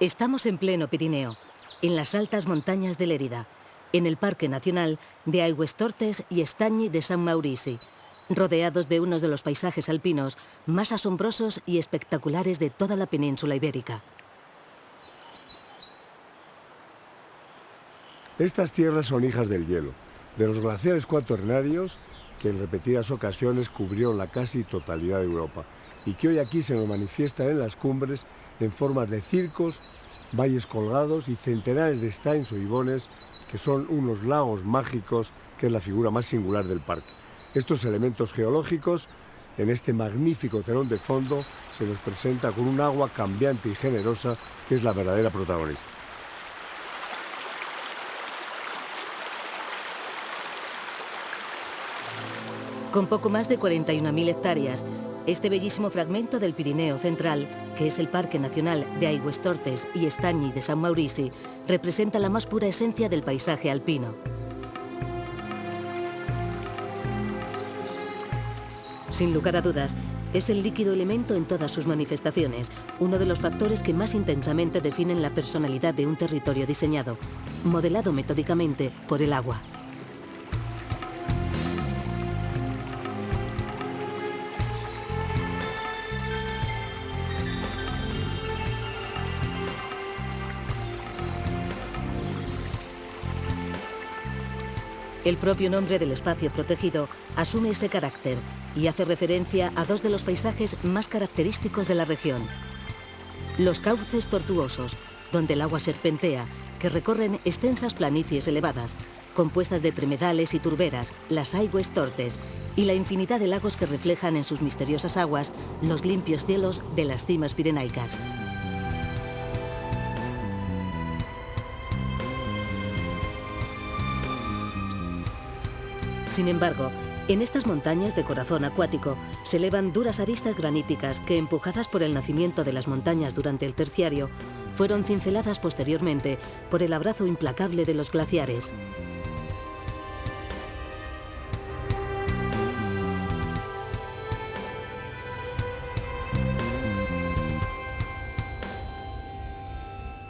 Estamos en pleno Pirineo, en las altas montañas de Lérida, en el Parque Nacional de Aigüestortes y Estany de Sant Maurici, rodeados de unos de los paisajes alpinos más asombrosos y espectaculares de toda la península ibérica. Estas tierras son hijas del hielo, de los glaciares cuaternarios que en repetidas ocasiones cubrieron la casi totalidad de Europa y que hoy aquí se nos manifiestan en las cumbres en forma de circos, valles colgados y centenares de estanys o ibones que son unos lagos mágicos, que es la figura más singular del parque. Estos elementos geológicos, en este magnífico telón de fondo, se nos presenta con un agua cambiante y generosa que es la verdadera protagonista. Con poco más de 41.000 hectáreas, este bellísimo fragmento del Pirineo central, que es el Parque Nacional de Aigüestortes y Estany de Sant Maurici, representa la más pura esencia del paisaje alpino. Sin lugar a dudas, es el líquido elemento en todas sus manifestaciones, uno de los factores que más intensamente definen la personalidad de un territorio diseñado, modelado metódicamente por el agua. El propio nombre del espacio protegido asume ese carácter y hace referencia a dos de los paisajes más característicos de la región. Los cauces tortuosos, donde el agua serpentea, que recorren extensas planicies elevadas, compuestas de tremedales y turberas, las aigüestortes, y la infinidad de lagos que reflejan en sus misteriosas aguas los limpios cielos de las cimas pirenaicas. Sin embargo, en estas montañas de corazón acuático se elevan duras aristas graníticas que, empujadas por el nacimiento de las montañas durante el Terciario, fueron cinceladas posteriormente por el abrazo implacable de los glaciares.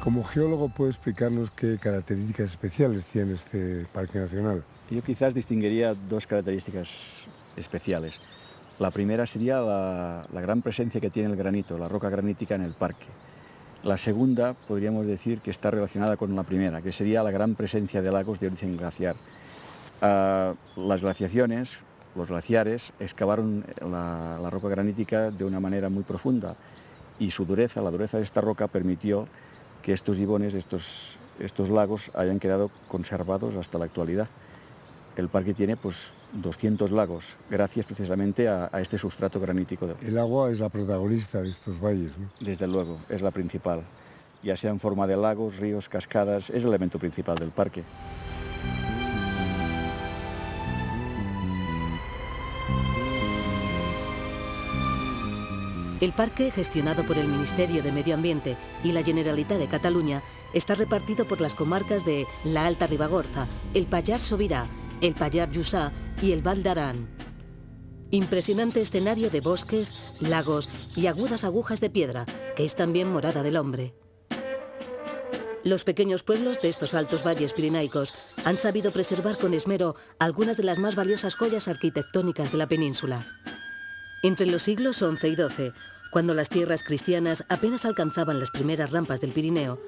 Como geólogo, ¿puede explicarnos qué características especiales tiene este parque nacional? Yo quizás distinguiría dos características especiales. La primera sería la gran presencia que tiene el granito, la roca granítica en el parque. La segunda, podríamos decir que está relacionada con la primera, que sería la gran presencia de lagos de origen glaciar. Las glaciaciones, los glaciares, excavaron la roca granítica de una manera muy profunda y su dureza, la dureza de esta roca, permitió que estos ibones, estos lagos, hayan quedado conservados hasta la actualidad. El parque tiene 200 lagos, gracias precisamente a este sustrato granítico. El agua es la protagonista de estos valles, ¿no? Desde luego, es la principal. Ya sea en forma de lagos, ríos, cascadas, es el elemento principal del parque. El parque, gestionado por el Ministerio de Medio Ambiente y la Generalitat de Cataluña, está repartido por las comarcas de la Alta Ribagorza, el Pallars Sobirà, el Pallars Jussà y el Val d'Aran. Impresionante escenario de bosques, lagos y agudas agujas de piedra, que es también morada del hombre. Los pequeños pueblos de estos altos valles pirenaicos han sabido preservar con esmero algunas de las más valiosas joyas arquitectónicas de la península. Entre los siglos XI y XII, cuando las tierras cristianas apenas alcanzaban las primeras rampas del Pirineo,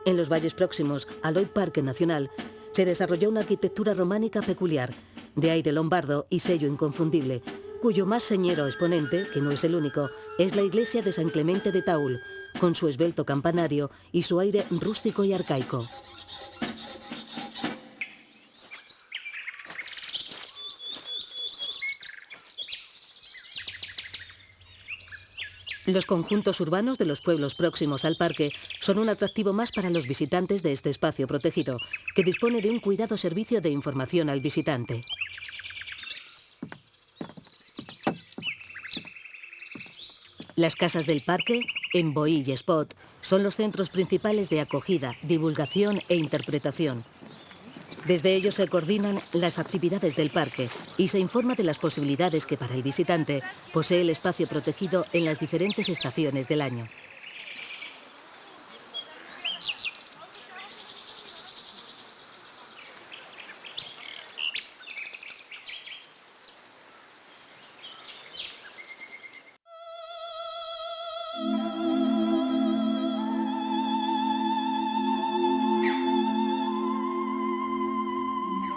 en los valles próximos al hoy Parque Nacional, se desarrolló una arquitectura románica peculiar, de aire lombardo y sello inconfundible, cuyo más señero exponente, que no es el único, es la iglesia de San Clemente de Taúl, con su esbelto campanario y su aire rústico y arcaico. Los conjuntos urbanos de los pueblos próximos al parque son un atractivo más para los visitantes de este espacio protegido, que dispone de un cuidado servicio de información al visitante. Las casas del parque, en Boí y Espot, son los centros principales de acogida, divulgación e interpretación. Desde ellos se coordinan las actividades del parque y se informa de las posibilidades que para el visitante posee el espacio protegido en las diferentes estaciones del año.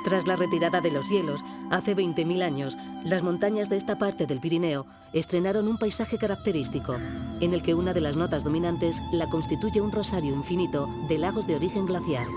Tras la retirada de los hielos, hace 20.000 años, las montañas de esta parte del Pirineo estrenaron un paisaje característico, en el que una de las notas dominantes la constituye un rosario infinito de lagos de origen glaciar.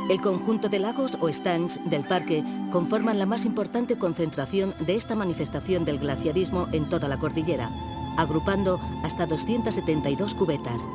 El conjunto de lagos o stands del parque conforman la más importante concentración de esta manifestación del glaciarismo en toda la cordillera, agrupando hasta 272 cubetas.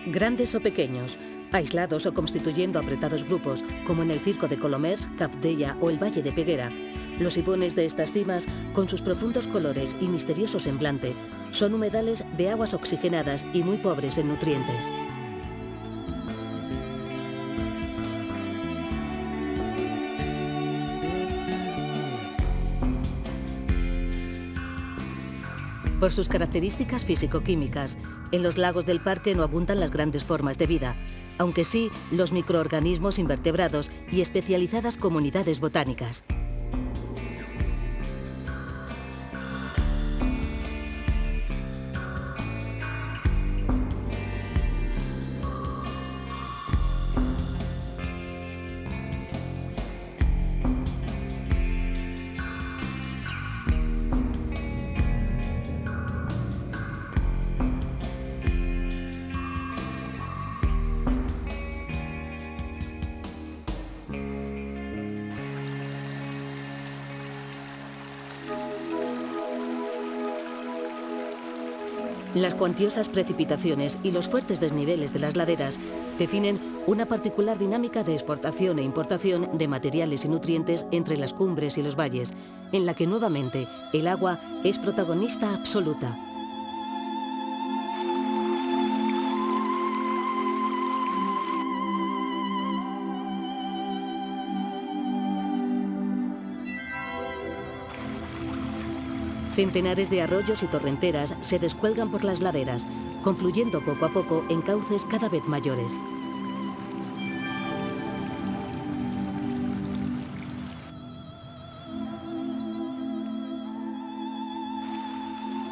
Grandes o pequeños, aislados o constituyendo apretados grupos, como en el Circo de Colomers, Cap d'Ella o el Valle de Peguera, los sipones de estas cimas, con sus profundos colores y misterioso semblante, son humedales de aguas oxigenadas y muy pobres en nutrientes. Por sus características físico-químicas, en los lagos del parque no abundan las grandes formas de vida, aunque sí los microorganismos invertebrados y especializadas comunidades botánicas. Las cuantiosas precipitaciones y los fuertes desniveles de las laderas definen una particular dinámica de exportación e importación de materiales y nutrientes entre las cumbres y los valles, en la que nuevamente el agua es protagonista absoluta. Centenares de arroyos y torrenteras se descuelgan por las laderas, confluyendo poco a poco en cauces cada vez mayores.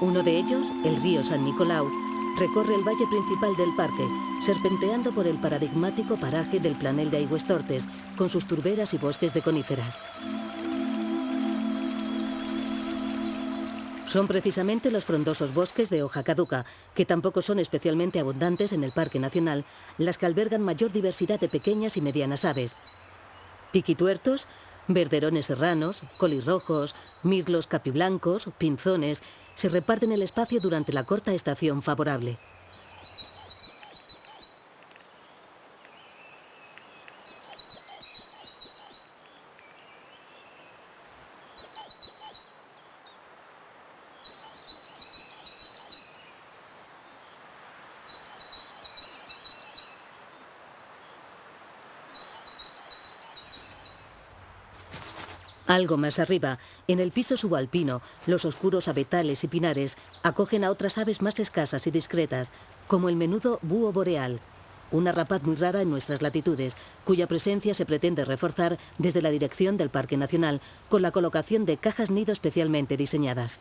Uno de ellos, el río San Nicolau, recorre el valle principal del parque, serpenteando por el paradigmático paraje del Planel de Aigüestortes, con sus turberas y bosques de coníferas. Son precisamente los frondosos bosques de hoja caduca, que tampoco son especialmente abundantes en el Parque Nacional, las que albergan mayor diversidad de pequeñas y medianas aves. Piquituertos, verderones serranos, colirrojos, mirlos capiblancos, pinzones, se reparten el espacio durante la corta estación favorable. Algo más arriba, en el piso subalpino, los oscuros avetales y pinares acogen a otras aves más escasas y discretas, como el menudo búho boreal, una rapaz muy rara en nuestras latitudes, cuya presencia se pretende reforzar desde la dirección del Parque Nacional con la colocación de cajas nido especialmente diseñadas.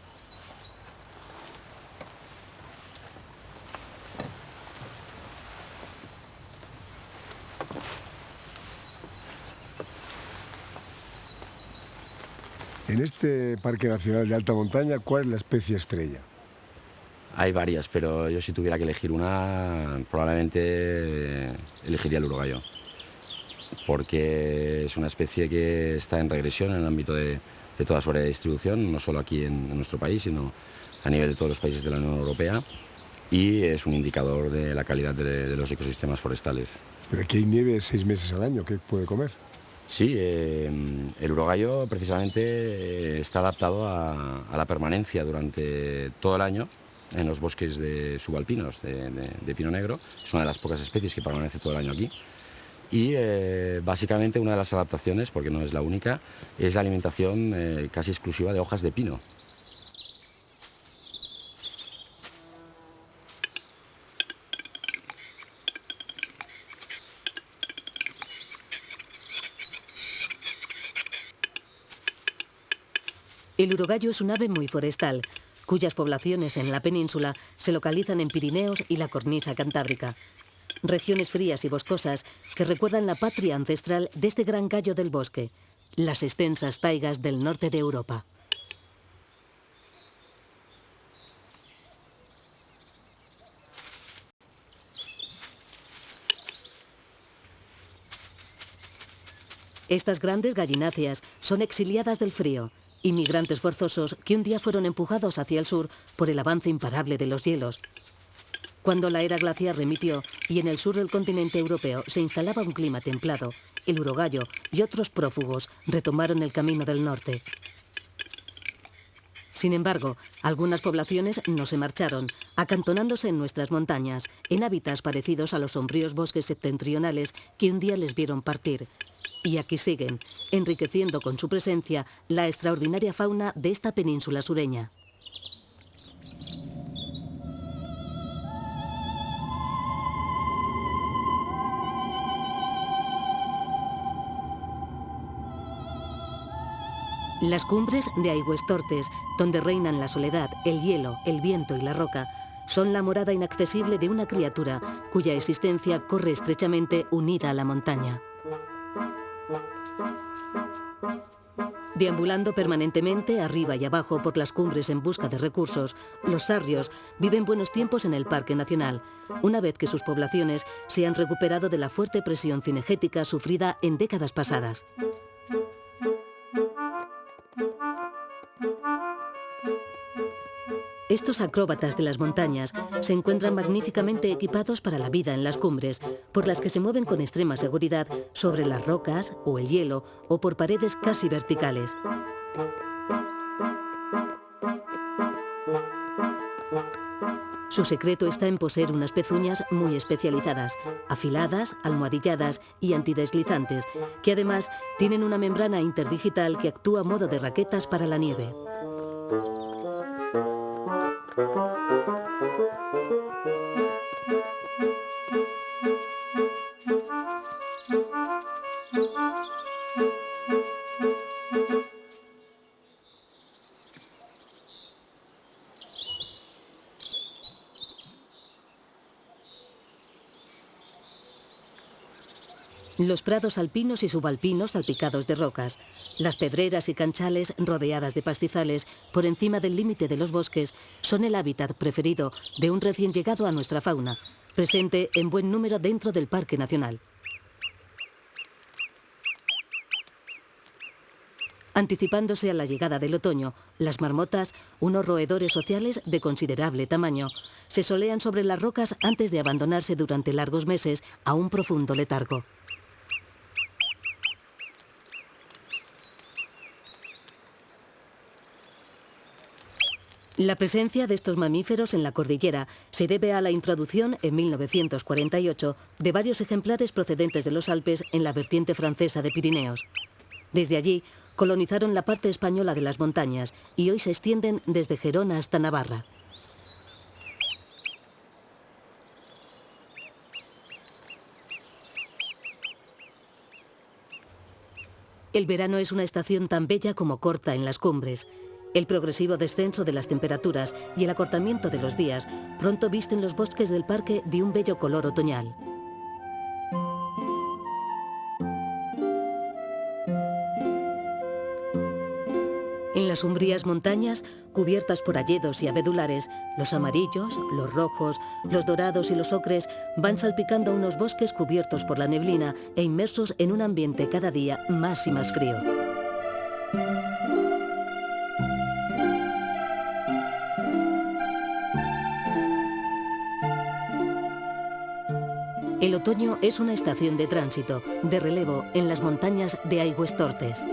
En este Parque Nacional de Alta Montaña, ¿cuál es la especie estrella? Hay varias, pero yo si tuviera que elegir una, probablemente elegiría el urogallo, porque es una especie que está en regresión en el ámbito de toda su área de distribución, no solo aquí en nuestro país, sino a nivel de todos los países de la Unión Europea, y es un indicador de la calidad de los ecosistemas forestales. Pero aquí hay nieve 6 meses al año, ¿qué puede comer? Sí, el urogallo precisamente está adaptado a la permanencia durante todo el año en los bosques subalpinos de pino negro. Es una de las pocas especies que permanece todo el año aquí y básicamente una de las adaptaciones, porque no es la única, es la alimentación casi exclusiva de hojas de pino. El urogallo es un ave muy forestal, cuyas poblaciones en la península se localizan en Pirineos y la cornisa cantábrica. Regiones frías y boscosas que recuerdan la patria ancestral de este gran gallo del bosque, las extensas taigas del norte de Europa. Estas grandes gallináceas son exiliadas del frío, inmigrantes forzosos que un día fueron empujados hacia el sur por el avance imparable de los hielos. Cuando la era glaciar remitió y en el sur del continente europeo se instalaba un clima templado, el urogallo y otros prófugos retomaron el camino del norte. Sin embargo, algunas poblaciones no se marcharon, acantonándose en nuestras montañas, en hábitats parecidos a los sombríos bosques septentrionales que un día les vieron partir. Y aquí siguen, enriqueciendo con su presencia la extraordinaria fauna de esta península sureña. Las cumbres de Aigüestortes, donde reinan la soledad, el hielo, el viento y la roca, son la morada inaccesible de una criatura cuya existencia corre estrechamente unida a la montaña. Deambulando permanentemente arriba y abajo por las cumbres en busca de recursos, los sarrios viven buenos tiempos en el Parque Nacional, una vez que sus poblaciones se han recuperado de la fuerte presión cinegética sufrida en décadas pasadas. Estos acróbatas de las montañas se encuentran magníficamente equipados para la vida en las cumbres, por las que se mueven con extrema seguridad sobre las rocas o el hielo o por paredes casi verticales. Su secreto está en poseer unas pezuñas muy especializadas, afiladas, almohadilladas y antideslizantes, que además tienen una membrana interdigital que actúa a modo de raquetas para la nieve. Los prados alpinos y subalpinos salpicados de rocas, las pedreras y canchales rodeadas de pastizales por encima del límite de los bosques son el hábitat preferido de un recién llegado a nuestra fauna, presente en buen número dentro del Parque Nacional. Anticipándose a la llegada del otoño, las marmotas, unos roedores sociales de considerable tamaño, se solean sobre las rocas antes de abandonarse durante largos meses a un profundo letargo. La presencia de estos mamíferos en la cordillera se debe a la introducción en 1948 de varios ejemplares procedentes de los Alpes en la vertiente francesa de Pirineos. Desde allí colonizaron la parte española de las montañas y hoy se extienden desde Gerona hasta Navarra. El verano es una estación tan bella como corta en las cumbres. El progresivo descenso de las temperaturas y el acortamiento de los días pronto visten los bosques del parque de un bello color otoñal. En las umbrías montañas, cubiertas por hayedos y abedulares, los amarillos, los rojos, los dorados y los ocres van salpicando a unos bosques cubiertos por la neblina e inmersos en un ambiente cada día más y más frío. El otoño es una estación de tránsito, de relevo en las montañas de Aigüestortes.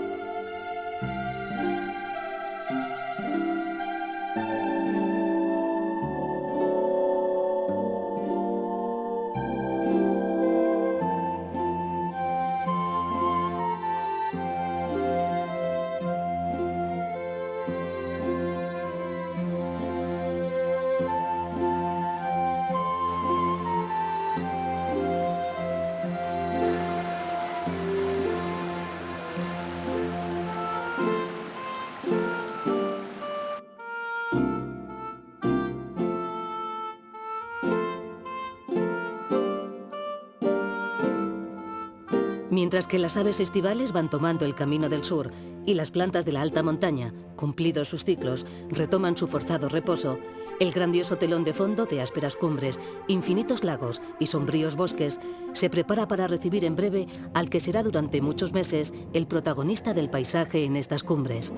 Mientras que las aves estivales van tomando el camino del sur y las plantas de la alta montaña, cumplidos sus ciclos, retoman su forzado reposo, el grandioso telón de fondo de ásperas cumbres, infinitos lagos y sombríos bosques se prepara para recibir en breve al que será durante muchos meses el protagonista del paisaje en estas cumbres.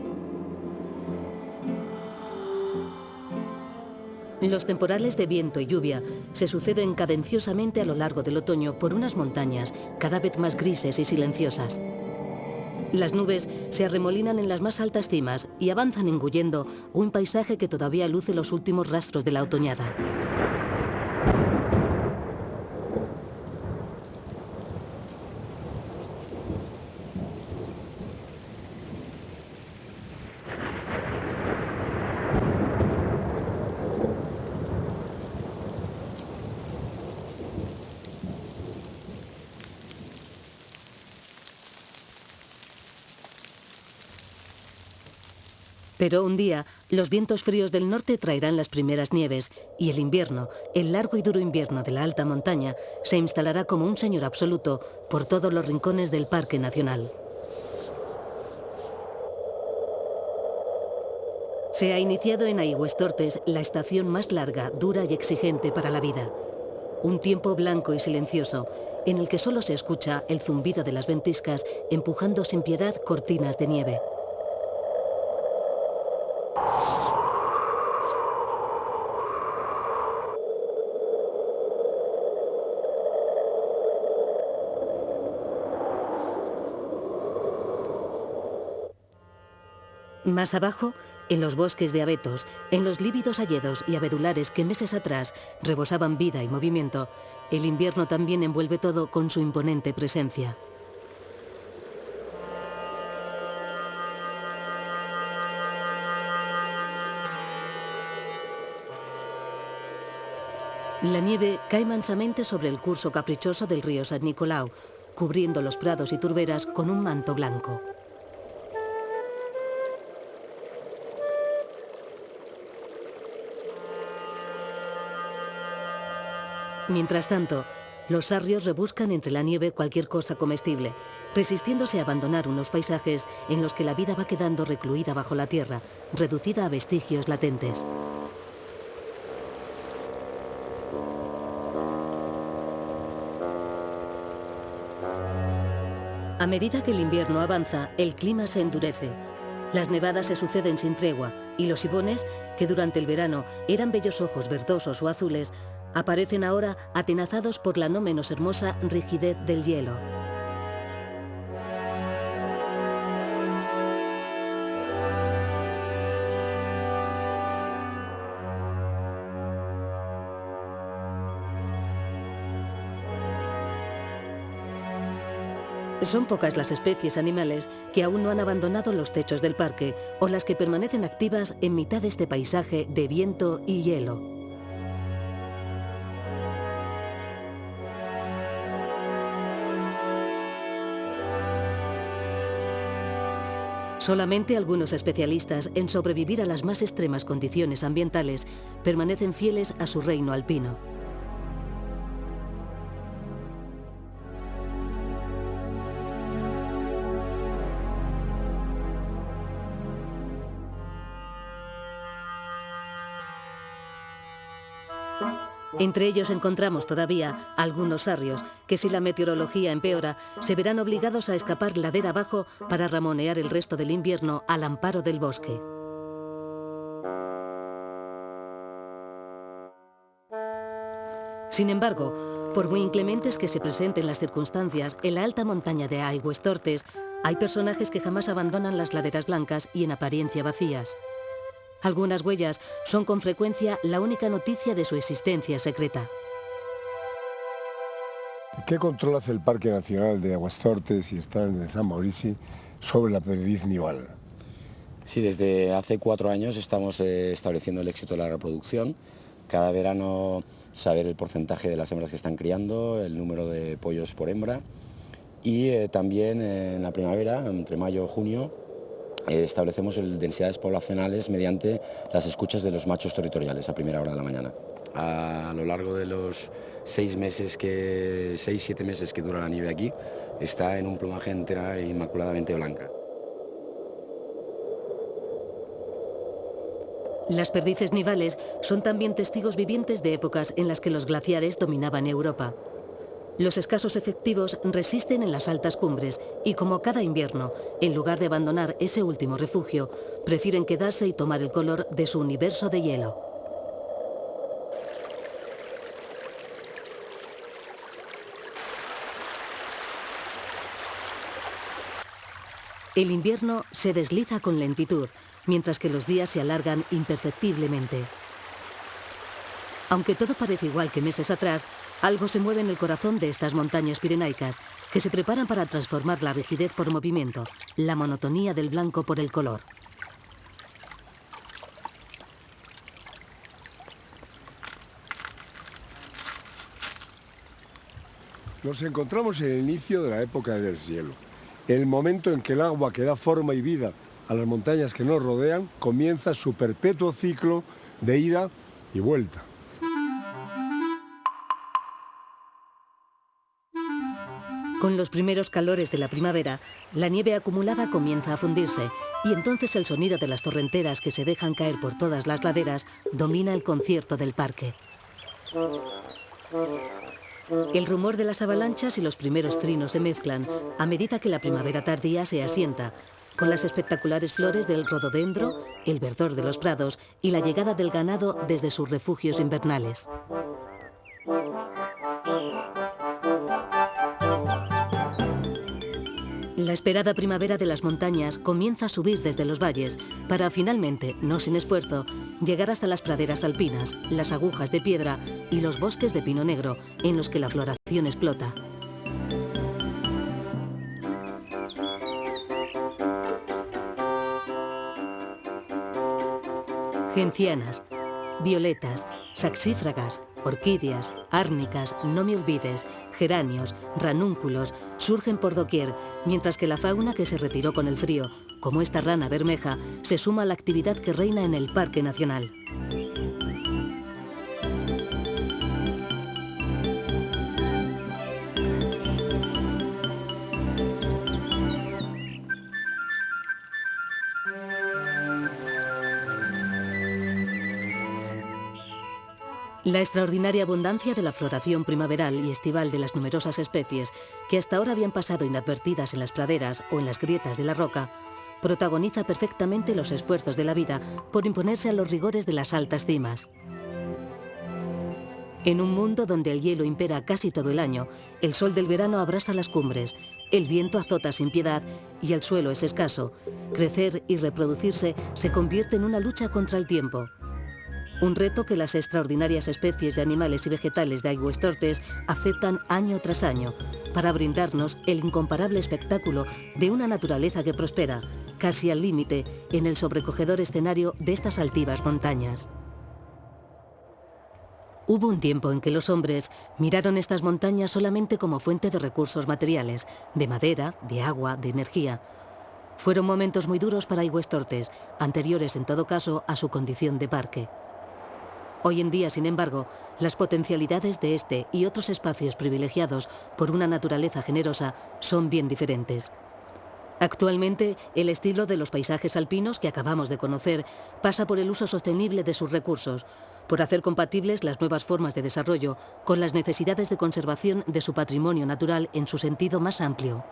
Los temporales de viento y lluvia se suceden cadenciosamente a lo largo del otoño por unas montañas cada vez más grises y silenciosas. Las nubes se arremolinan en las más altas cimas y avanzan engullendo un paisaje que todavía luce los últimos rastros de la otoñada. Pero un día, los vientos fríos del norte traerán las primeras nieves y el invierno, el largo y duro invierno de la alta montaña, se instalará como un señor absoluto por todos los rincones del Parque Nacional. Se ha iniciado en Aigüestortes la estación más larga, dura y exigente para la vida. Un tiempo blanco y silencioso, en el que solo se escucha el zumbido de las ventiscas empujando sin piedad cortinas de nieve. Más abajo, en los bosques de abetos, en los lívidos hayedos y abedulares que meses atrás rebosaban vida y movimiento, el invierno también envuelve todo con su imponente presencia. La nieve cae mansamente sobre el curso caprichoso del río San Nicolau, cubriendo los prados y turberas con un manto blanco. Mientras tanto, los sarrios rebuscan entre la nieve cualquier cosa comestible, resistiéndose a abandonar unos paisajes en los que la vida va quedando recluida bajo la tierra, reducida a vestigios latentes. A medida que el invierno avanza, el clima se endurece. Las nevadas se suceden sin tregua y los ibones, que durante el verano eran bellos ojos verdosos o azules, aparecen ahora atenazados por la no menos hermosa rigidez del hielo. Son pocas las especies animales que aún no han abandonado los techos del parque o las que permanecen activas en mitad de este paisaje de viento y hielo. Solamente algunos especialistas en sobrevivir a las más extremas condiciones ambientales permanecen fieles a su reino alpino. Entre ellos encontramos todavía algunos sarrios que, si la meteorología empeora, se verán obligados a escapar ladera abajo para ramonear el resto del invierno al amparo del bosque. Sin embargo, por muy inclementes que se presenten las circunstancias, en la alta montaña de Aigüestortes hay personajes que jamás abandonan las laderas blancas y en apariencia vacías. Algunas huellas son con frecuencia la única noticia de su existencia secreta. ¿Qué control hace el Parque Nacional de Aigüestortes y está en San Maurici sobre la perdiz nival? Sí, desde hace 4 años estamos estableciendo el éxito de la reproducción. Cada verano saber el porcentaje de las hembras que están criando, el número de pollos por hembra y también en la primavera, entre mayo y junio, establecemos densidades poblacionales mediante las escuchas de los machos territoriales a primera hora de la mañana. A lo largo de los 6-7 meses que dura la nieve aquí, está en un plumaje entera e inmaculadamente blanca. Las perdices nivales son también testigos vivientes de épocas en las que los glaciares dominaban Europa. Los escasos efectivos resisten en las altas cumbres y, como cada invierno, en lugar de abandonar ese último refugio, prefieren quedarse y tomar el color de su universo de hielo. El invierno se desliza con lentitud, mientras que los días se alargan imperceptiblemente. Aunque todo parece igual que meses atrás, algo se mueve en el corazón de estas montañas pirenaicas, que se preparan para transformar la rigidez por movimiento, la monotonía del blanco por el color. Nos encontramos en el inicio de la época del deshielo. El momento en que el agua que da forma y vida a las montañas que nos rodean comienza su perpetuo ciclo de ida y vuelta. Con los primeros calores de la primavera, la nieve acumulada comienza a fundirse y entonces el sonido de las torrenteras que se dejan caer por todas las laderas domina el concierto del parque. El rumor de las avalanchas y los primeros trinos se mezclan a medida que la primavera tardía se asienta, con las espectaculares flores del rododendro, el verdor de los prados y la llegada del ganado desde sus refugios invernales. La esperada primavera de las montañas comienza a subir desde los valles para finalmente, no sin esfuerzo, llegar hasta las praderas alpinas, las agujas de piedra y los bosques de pino negro en los que la floración explota. Gencianas, violetas, saxífragas, orquídeas, árnicas, no me olvides, geranios, ranúnculos, surgen por doquier, mientras que la fauna que se retiró con el frío, como esta rana bermeja, se suma a la actividad que reina en el Parque Nacional. La extraordinaria abundancia de la floración primaveral y estival de las numerosas especies que hasta ahora habían pasado inadvertidas en las praderas o en las grietas de la roca, protagoniza perfectamente los esfuerzos de la vida por imponerse a los rigores de las altas cimas. En un mundo donde el hielo impera casi todo el año, el sol del verano abrasa las cumbres, el viento azota sin piedad y el suelo es escaso, crecer y reproducirse se convierte en una lucha contra el tiempo. Un reto que las extraordinarias especies de animales y vegetales de Aigüestortes aceptan año tras año para brindarnos el incomparable espectáculo de una naturaleza que prospera, casi al límite, en el sobrecogedor escenario de estas altivas montañas. Hubo un tiempo en que los hombres miraron estas montañas solamente como fuente de recursos materiales, de madera, de agua, de energía. Fueron momentos muy duros para Aigüestortes, anteriores en todo caso a su condición de parque. Hoy en día, sin embargo, las potencialidades de este y otros espacios privilegiados por una naturaleza generosa son bien diferentes. Actualmente, el estilo de los paisajes alpinos que acabamos de conocer pasa por el uso sostenible de sus recursos, por hacer compatibles las nuevas formas de desarrollo con las necesidades de conservación de su patrimonio natural en su sentido más amplio.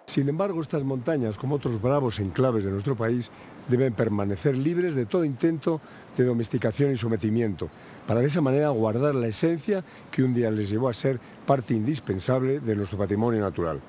Sin embargo, estas montañas, como otros bravos enclaves de nuestro país, deben permanecer libres de todo intento de domesticación y sometimiento, para de esa manera guardar la esencia que un día les llevó a ser parte indispensable de nuestro patrimonio natural.